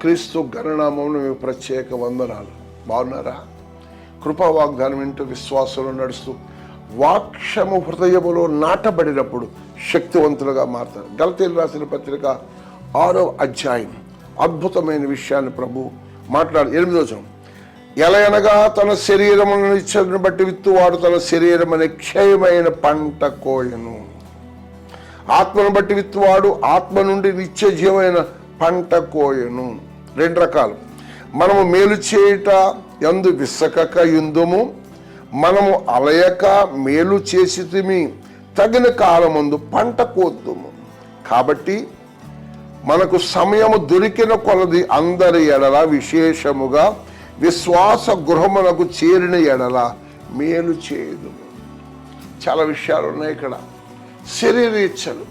క్రీస్తు గణనామమున మీకు ప్రత్యేక వందనాలు. బాగున్నారా? కృపా వాగ్దానం వింటూ విశ్వాసంలో నడుస్తూ వాక్యము హృదయములో నాటబడినప్పుడు శక్తివంతులుగా మారుతారు. గలతీయులకు రాసిన పత్రిక 6వ అధ్యాయం అద్భుతమైన విషయాన్ని ప్రభు మాట్లాడు. 8వ వచనం, ఎలయనగా తన శరీరమును ఇచ్చను బట్టి విత్తువాడు తన శరీరం అనే క్షయమైన పంట కోయను. ఆత్మను బట్టి విత్తువాడు ఆత్మ నుండి నిత్య జీవమైన పంట కోయను. 2 రకాలు. మనము మేలు చేయుట యందు విసకక యుందుము, మనము అలయక మేలు చేసితిమి, తగిన కాలమందు పంట కోద్దుము. కాబట్టి మనకు సమయము దొరికిన కొలది అందరి ఎడల, విశేషముగా విశ్వాస గృహమునకు చేరిన ఎడల మేలు చేయదు. చాలా విషయాలు ఉన్నాయి ఇక్కడ. శరీరేచ్ఛలు,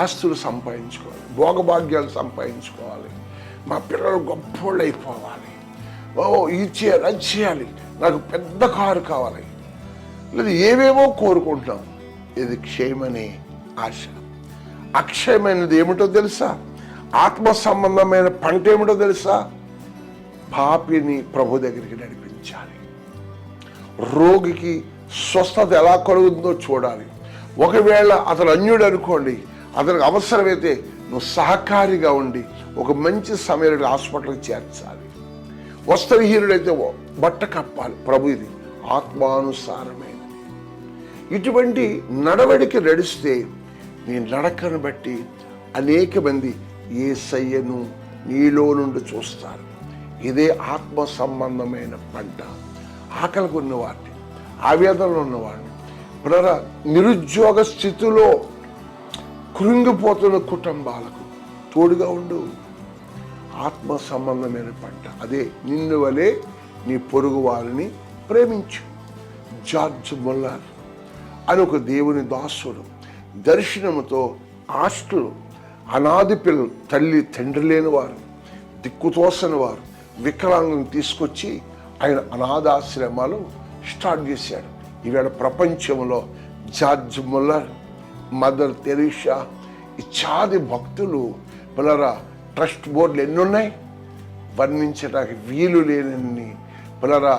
ఆస్తులు సంపాదించుకోవాలి, భోగభాగ్యాలు సంపాదించుకోవాలి, మా పిల్లలు గొప్పోళ్ళు అయిపోవాలి, ఇది చేయాలి, అది చేయాలి, నాకు పెద్ద కారు కావాలి, లేదు ఏవేవో కోరుకుంటాం. ఇది క్షయమనే ఆశ. అక్షయమైనది ఏమిటో తెలుసా? ఆత్మ సంబంధమైన పంట ఏమిటో తెలుసా? పాపిని ప్రభు దగ్గరికి నడిపించాలి. రోగికి స్వస్థత ఎలా కలుగుతుందో చూడాలి. ఒకవేళ అతను అన్యుడు అనుకోండి, అతనికి అవసరమైతే నువ్వు సహకారిగా ఉండి ఒక మంచి సమయంలో హాస్పిటల్కి చేర్చాలి. వస్త్రహీనుడైతే బట్ట కప్పాలి. ప్రభు ఇది ఆత్మానుసారమైనది. ఇటువంటి నడవడికి నడిస్తే నీ నడకను బట్టి అనేక మంది యేసయ్యను నీలో నుండి చూస్తారు. ఇదే ఆత్మ సంబంధమైన పంట. ఆకలికి ఉన్నవాడిని, ఆవేదనలో ఉన్నవాడిని, నిరుద్యోగ స్థితిలో కృంగిపోతున్న కుటుంబాలకు తోడుగా ఉండు. ఆత్మ సంబంధమైన పంట అదే. నిన్ను వలె నీ పొరుగు వారిని ప్రేమించు. జార్జ్ ముల్లర్ అని ఒక దేవుని దాసుడు దర్శనముతో ఆస్తులు, అనాది పిల్లలు, తల్లి తండ్రి లేని వారు, దిక్కుతోసని వారు, వికలాంగులను తీసుకొచ్చి ఆయన అనాథాశ్రమాలు స్టార్ట్ చేశాడు. ఈవేళ ప్రపంచంలో జార్జ్ ముల్లర్, మదర్ తెరీసా ఇత్యాది భక్తులు పిల్లరా ట్రస్ట్ బోర్డులు ఎన్నున్నాయి, వర్ణించడానికి వీలు లేనన్ని పిల్లరా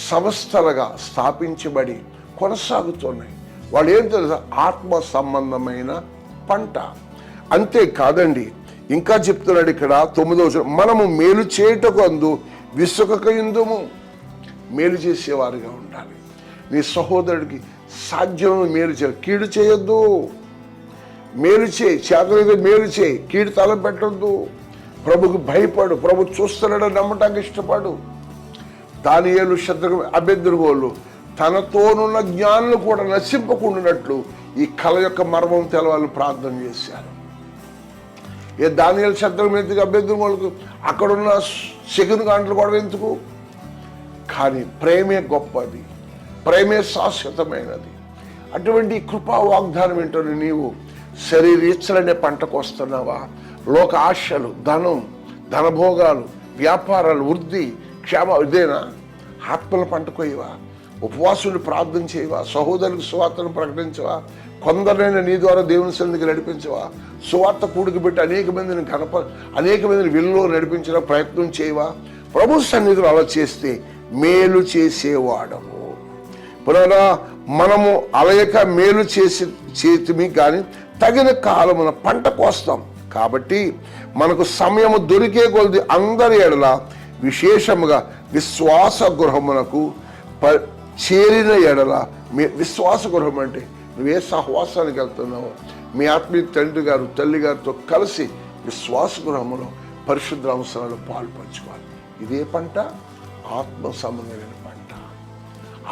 సంస్థలుగా స్థాపించబడి కొనసాగుతున్నాయి. వాళ్ళు ఏం తెలుసా? ఆత్మ సంబంధమైన పంట. అంతేకాదండి, ఇంకా చెప్తున్నాడు ఇక్కడ 9వ వచనం, మనము మేలు చేయుటకు అందు విసుకక యుందుము. మేలు చేసేవారుగా ఉండాలి. నీ సహోదరుడికి సాధ్యము మేలు చేయాలి, కీడు చేయొద్దు. మేలు చేయి, చేతనైతే మేలు చేయి, కీడు తలపెట్టొద్దు. ప్రభుకు భయపడు, ప్రభు చూస్తున్నాడని నమ్మటానికి ఇష్టపడు. దానియేలు, షద్రకు, అబేద్నెగోలు తనతోనున్న జ్ఞానులు కూడా నశింపకుండానట్లు ఈ కళ యొక్క మర్మం తెలవాలని ప్రార్థన చేశారు. దానియేలు, షద్రకు, ఎందుకు అబేద్నెగోలకు అక్కడున్న సెకండ్ గంటలు కూడా ఎందుకు? కానీ ప్రేమే గొప్పది, ప్రేమే శాశ్వతమైనది. అటువంటి కృపా వాగ్దానం ఏంటని నీవు శరీరేచ్ఛలనే పంటకు వస్తున్నావా? లోక ఆశలు, ధనం, ధనభోగాలు, వ్యాపారాలు, వృద్ధి, క్షేమ, ఇదేనా? ఆత్మల పంటకోయవా? ఉపవాసులు ప్రార్థన చేయవా? సహోదరులకు సువార్తను ప్రకటించవా? కొందరైనా నీ ద్వారా దేవుని సన్నిధికి నడిపించవా? సువార్త కూడికి పెట్టి అనేక మందిని విల్లో నడిపించిన ప్రయత్నం చేయవా? ప్రభు సన్నిధిలో అలా చేస్తే మేలు చేసేవాడము. పునరా మనము అలయక మేలు చేతిమి కానీ తగిన కాలమున పంట కోస్తాం. కాబట్టి మనకు సమయము దొరికే కొలది అందరి ఎడల, విశేషముగా విశ్వాస గృహమునకు చేరిన ఎడల. విశ్వాస గృహం అంటే నువ్వే సహవాసానికి వెళ్తున్నావు, మీ ఆత్మీయ తండ్రి గారు, తల్లి గారితో కలిసి విశ్వాస గృహములో పరిశుద్ధ అవసరాలు పాల్పంచుకోవాలి. ఇదే పంట ఆత్మ సంబంధమైన పంట.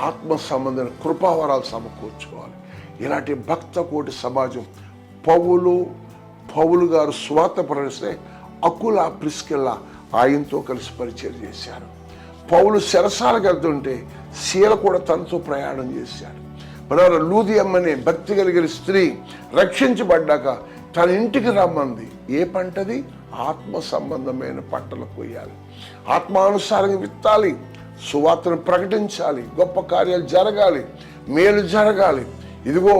ఆత్మ సంబంధమైన కృపావరాలు సమకూర్చుకోవాలి. ఇలాంటి భక్త కోటి సమాజం పౌలు గారు సువార్త ప్రకటిస్తే అకుల, ప్రిస్కిల్లా ఆయనతో కలిసి పరిచయం చేశారు. పౌలు చెరసాలకు వెళ్తుంటే శీల కూడా తనతో ప్రయాణం చేశాడు. లూదియమ్మనే భక్తి కలిగిన స్త్రీ రక్షించబడ్డాక తన ఇంటికి రమ్మంది. ఏ పంటది? ఆత్మ సంబంధమైన పంటలు కొయ్యాలి, ఆత్మానుసారంగా విత్తాలి, సువార్తను ప్రకటించాలి, గొప్ప కార్యాలు జరగాలి, మేలు జరగాలి. ఇదిగో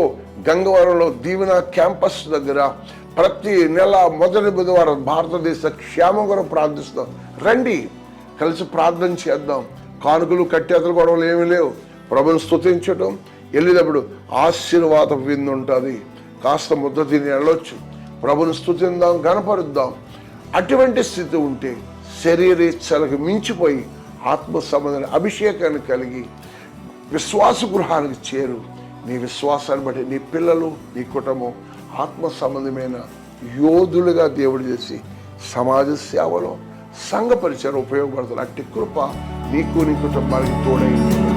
గంగవరంలో దీవెన క్యాంపస్ దగ్గర ప్రతి నెల మొదటి బుధవారం భారతదేశ క్షేమం కొరకు ప్రార్థిస్తాం. రండి, కలిసి ప్రార్థన చేద్దాం. కానుకలు కట్టేతలు గొడవలు ఏమీ లేవు. ప్రభుని స్తుతించడం, వెళ్ళేటప్పుడు ఆశీర్వాద విందు ఉంటుంది. కాస్త ముద్ద తిని వెళ్ళొచ్చు. ప్రభుని స్తుతిద్దాం, గణపరుద్దాం. అటువంటి స్థితి ఉంటే శరీరేచ్ఛలకు మించిపోయి ఆత్మ సంబంధమైన అభిషేకాన్ని కలిగి విశ్వాస గృహానికి చేరు. నీ విశ్వాసాన్ని బట్టి నీ పిల్లలు, నీ కుటుంబం ఆత్మ సంబంధమైన యోధులుగా దేవుడు చేసి సమాజ సేవలో సంఘ పరిచయం ఉపయోగపడుతుంది. అట్టి కృప నీకు నీ కుటుంబానికి తోడైంది.